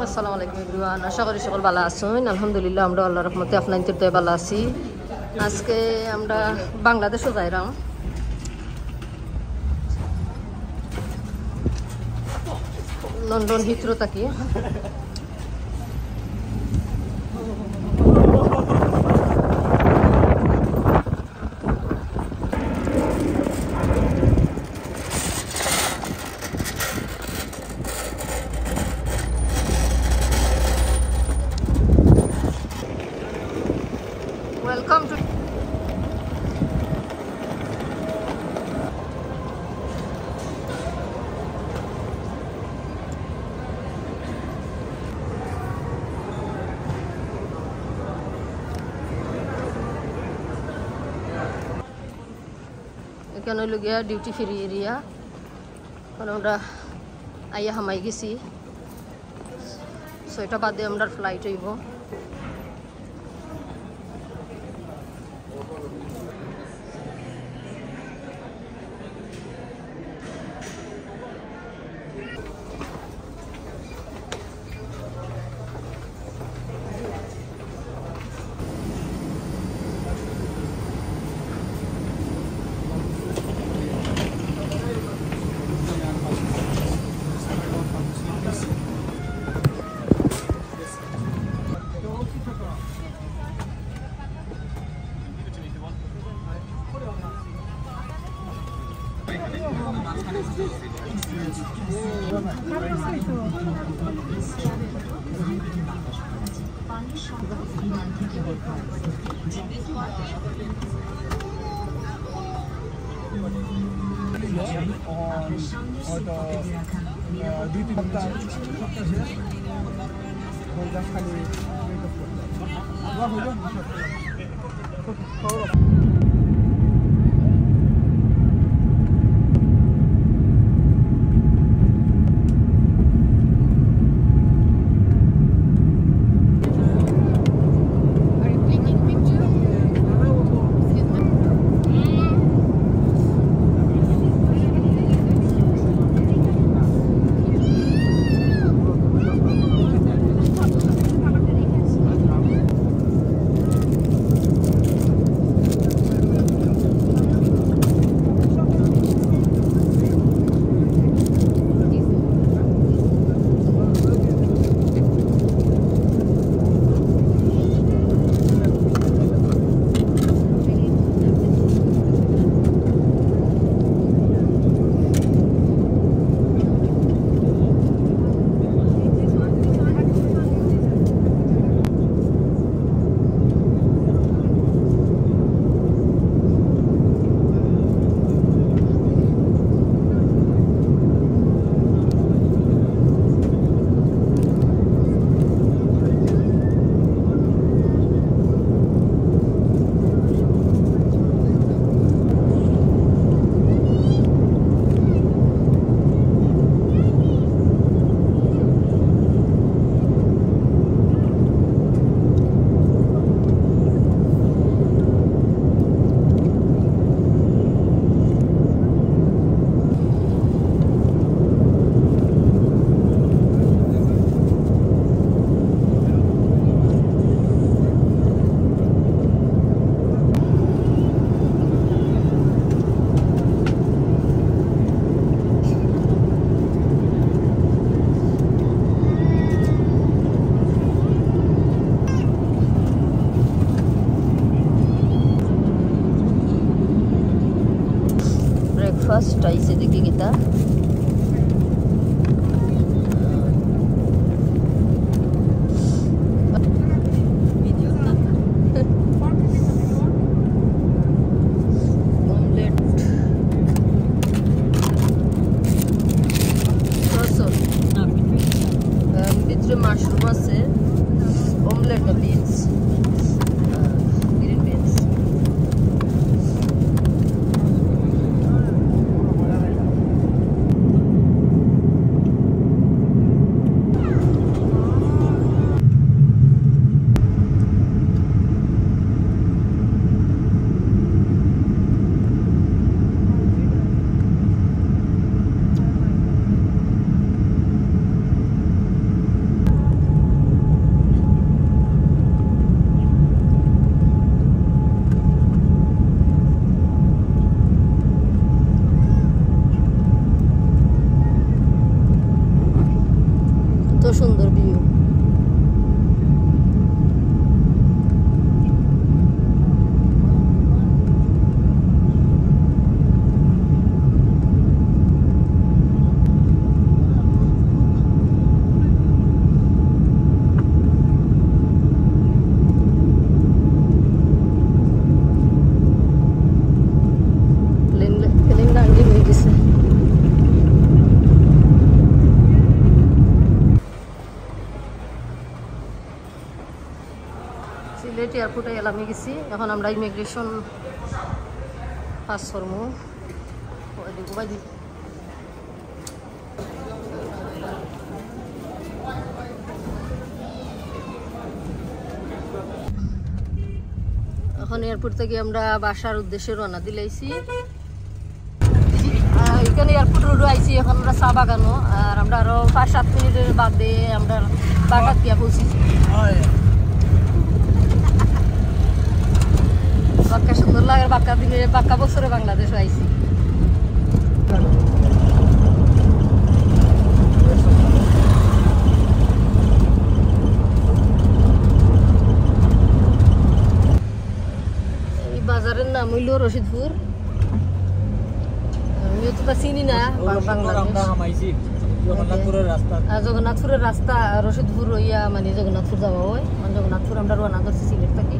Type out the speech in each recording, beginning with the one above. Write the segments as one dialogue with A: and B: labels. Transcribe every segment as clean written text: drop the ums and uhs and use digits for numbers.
A: আসসালামু আলাইকুম এভরিওয়ান, আশা করি সকল ভালো আছেন। আলহামদুলিল্লাহ আমরা আল্লাহর রহমতে আপনাদের দয়ায় ভালো আছি। আজকে আমরা বাংলাদেশও যাইলাম। লন্ডন হিথ্রো থাকি। ওয়েলকাম টু এখানে হইল গিয়া ডিউটি ফ্রি এরিয়া। কারণ আমরা আইয়া হামাই গেছি, 6টা বাদে আমরা ফ্লাইট হইব। ব্রেকফাস্ট আইসে দেখি গীতা। ভিতরে মাশরুম আছে, অমলেট না বিনস, গ্রিন বিনস। এয়ারপোর্টে এলামে গেছি। এখন আমরা ইমিগ্রেশন পাস করবো। এখন এয়ারপোর্ট থেকে আমরা বাসার উদ্দেশ্যে রওনা দিলাইছি। এখানে এয়ারপোর্ট রোড আইছি। এখন আমরা চা বাগানো, আর আমরা আরো 5-7 মিনিটের বাদে আমরা বাগাত গিয়া পৌঁছেছি। বাক্কা সুন্দর লাগে, বাক্কা দিনে বাক্কা বছরে বাংলাদেশ আইছি। এই বাজারের নাম হইল রশিদপুর। আমিও তো তা চিনি না বাংলাদেশ। জগন্নাথপুরের রাস্তা রশিদপুর হইয়া মানে জগন্নাথপুর যাওয়া হয়। জগন্নাথপুর আমরা রওনা করছি সিলেট থেকে।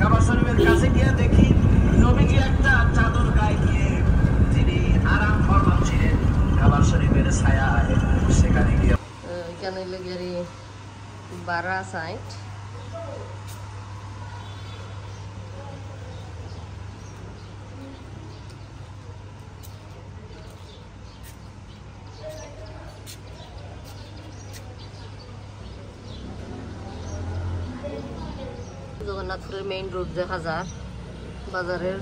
B: কাবা শরীফের কাছে গিয়ে দেখি নবীজি একটা চাদর গায়ে দিয়ে তিনি আরাম ফরমাচ্ছিলেন কাবা শরীফের ছায়ায়। সেখানে গিয়ে
A: এখানে লেগে 12 সাইট। জগন্নাথপুরের মেইন রোড দেখা যায়। বাজারের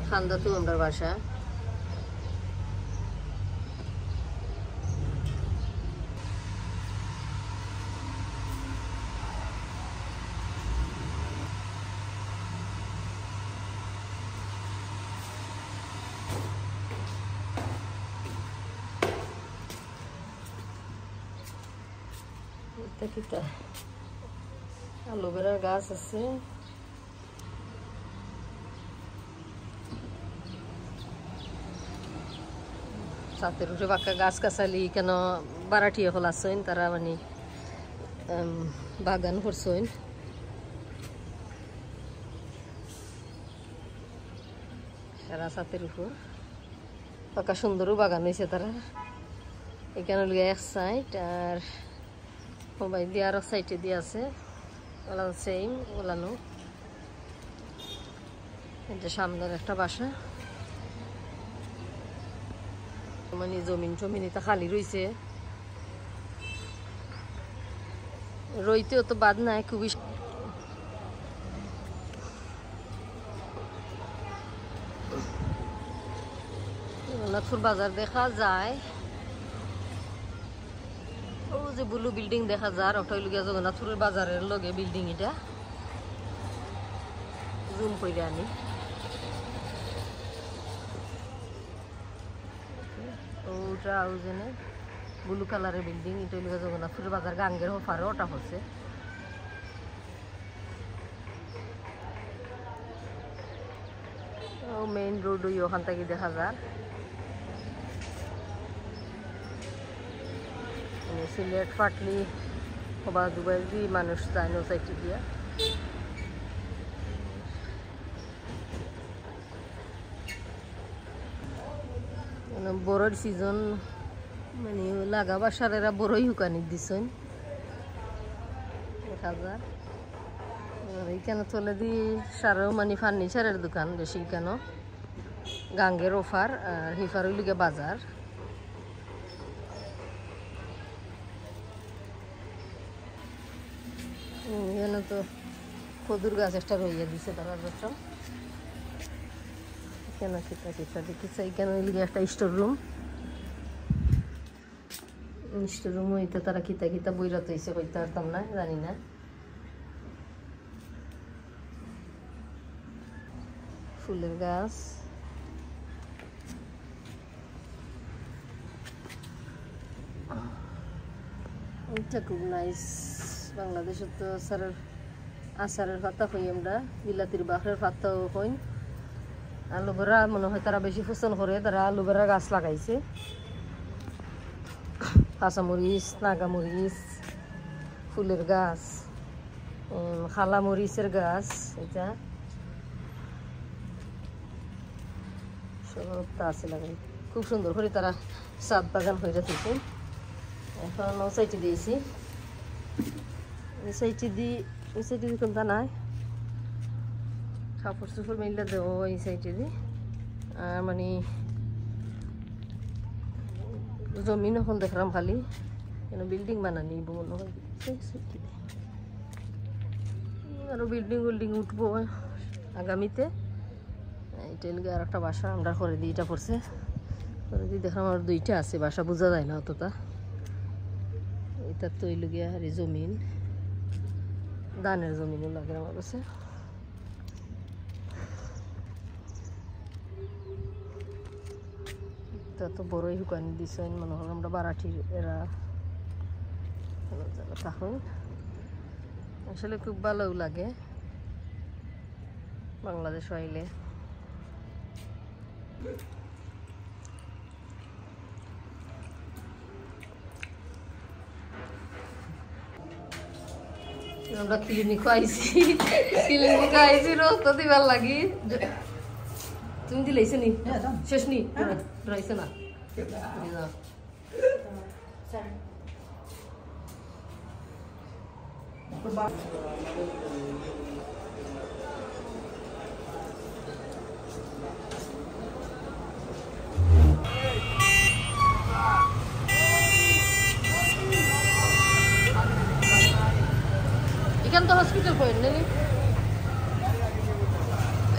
A: খান্দাতেও আমরা বাসা। অ্যালোভেরার গাছ আছে। ছাতের উপরে বাঁকা গাছ গাছালি কেন বারাটিয়া হল আসেন, তারা মানে বাগান করছেন। সারা ছাতের উপর বাঁকা সুন্দরও বাগান হয়েছে তারা। এখানে লিয়ে এক সাইড, আর মোবাইল দিয়ে আরো সাইডে দিয়ে আছে ওলা সেম ওলানো। এটা সামনের একটা বাসা, মানে জমিন এটা খালি রয়েছে, রইতেও তো বাদ নাই খুবই। জগন্নাথপুর বাজার দেখা যায়। ও যে ব্লু বিল্ডিং দেখা যায় ওটা হইল গিয়া জগন্নাথপুরের বাজারের লগে বিল্ডিং। এটা জুম করে আনি। ওটা যেনে ব্লু কালারের বিল্ডিং, এটা হইল জগন্নাথপুরের বাজার গাঙ্গের হফারে ওটা হচ্ছে। ও মেইন রোড ওখান থেকে দেখা যায়। সিলেট ফাটলি বা দুবাই দি মানুষ যায় নো সাইড দিয়া। বড়োর সিজন মানে লাগাবার সারেরা বড়ই হুকানি দিছেন দেখা যায়। এখানে চলে দি সারেও মানে ফার্নিচারের দোকান বেশি। কেন গাঙ্গের অফার আর হিফার লিগে বাজার। এখানে তো কদুর গাছ একটা রইয়া দিছে তারা যত। কেন কিতা দেখিছে এখানে লিগে একটা স্টোর রুম। স্টোর রুম হইতে তারা কিতা বইরাত হইছে কইতে পারতাম না, জানি না। ফুলের গাছ, খুব নাইস। বাংলাদেশে তো আচারের পাতা হই আমরা, বিলাতির বাখরের পাতাও হই। আলু ভরা মনে হয় তারা বেশি পছন্দ করে, তারা আলু ভরা গাছ লাগাইছে। কাঁচামরিচ, নাগামরিচ, ফুলের গাছ, খালা মরিচের গাছ, এটা সবটা আছে লাগাই। খুব সুন্দর করে তারা সাত বাগান হয়ে থাকে। এখন ও সাইডে দিয়েছি, এই সাইডে দি কোনটা নাই, কাপড় চোপড় মিললে দেবো এই সাইডে দি। আর মানে জমিন এখন দেখলাম খালি, কেন বিল্ডিং বানানি মনে হয়। আরো বিল্ডিং উঠবো আগামীতে। এটা লিগে আর একটা বাসা আমরা করে দিই, এটা পড়ছে করে দিই। দেখলাম আর দুইটা আছে বাসা, বোঝা যায় না অতটা। এটা তো এই লুগিয়া আর জমিন, ধানের জমিনও লাগে আমার কাছে। এটা তো বড়ই হুকানি দিছেন, মনে হল আমরা বারাঠির এরা তখন। আসলে খুব ভালো লাগে বাংলাদেশ আইলে। আমরা ক্লিনিক আইছি রোজ তো দিবার লাগি। তুমি দিলেছে নি শেষ নি রাইছে না এখানে তো হসপিটাল পয়েন্ট নেই,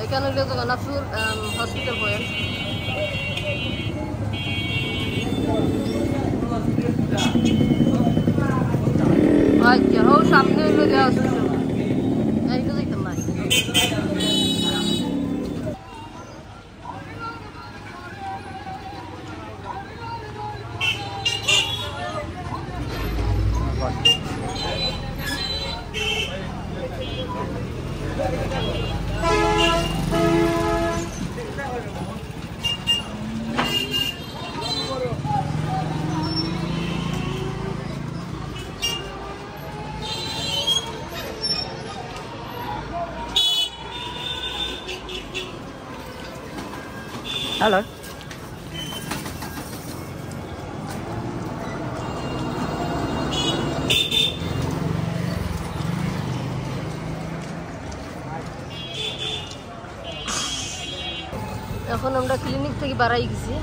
A: এখানে হলে জগন্নাথপুর হসপিটাল পয়েন্ট। আচ্ছা হোক, সামনে হইলো যে হসপিটাল, এইটা দেখতাম না।
C: Hello.
A: এখন আমরা ক্লিনিক থেকে বাড়াই গেছি,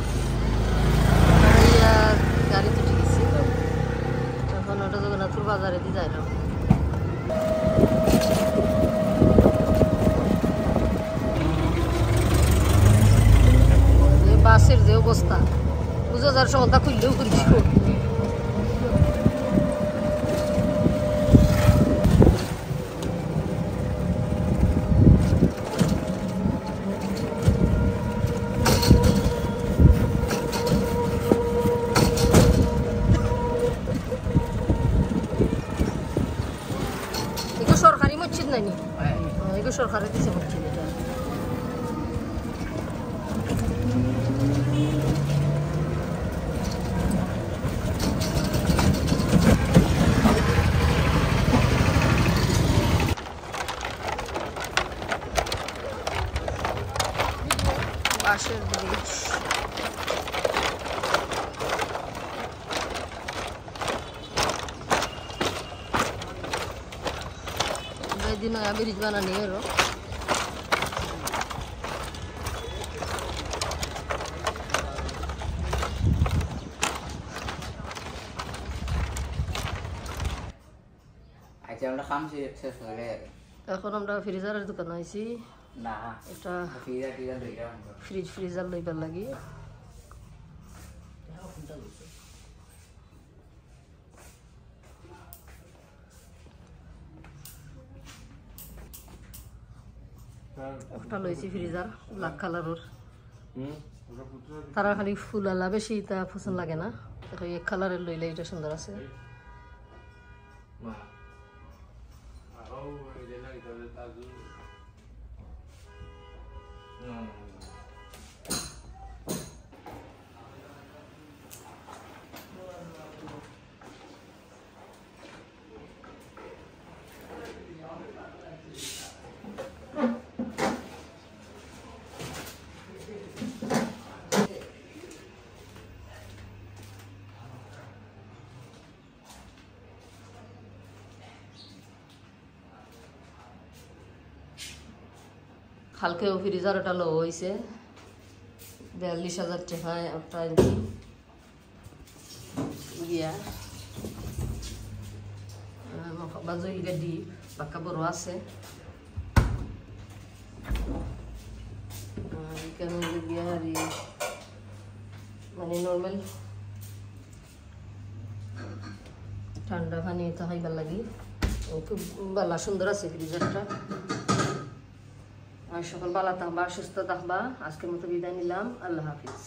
A: গাড়িতে উঠে গেছি। এখন ওটা জগন্নাথপুর বাজারে দিয়ে যাই না। বাসের যে অবস্থা, বুঝে যার সমতা খুললেও করিস। এগুলো সরকারি মসজিদ নাকি? এগুলো সরকারি দিছে মসজিদ। এটা বাঁশের ব্রিজ। দিন ব্রিজ বানানি এরও এখন আমরা ফ্রিজারের দোকান আইছি।
C: না
A: এটা
C: ফ্রিজ
A: ফ্রিজার লইবার লাগি। একটা লইছি ফ্রিজার ব্ল্যাক কালারের। তারা খালি ফুল আলা বেশি তা পছন্দ লাগে না, এক কালারের লইলে এটা সুন্দর আছে।
C: মা আরো এই না ইতালে তাজু না না
A: কালকেও ফ্রিজার ওটা লো হয়েছে 42,000 টাকায় ওটা গিয়া বাজু গাড়ি পাক্কা বড় আছে এখানে গিয়া হারি মানে নর্মাল ঠান্ডা পানি তো খাইবার লাগি খুব ভালো সুন্দর আছে ফ্রিজারটা। আর সকল ভালো থাকবা সুস্থ থাকবা। আজকের মতো বিদায় নিলাম। আল্লাহ হাফিজ।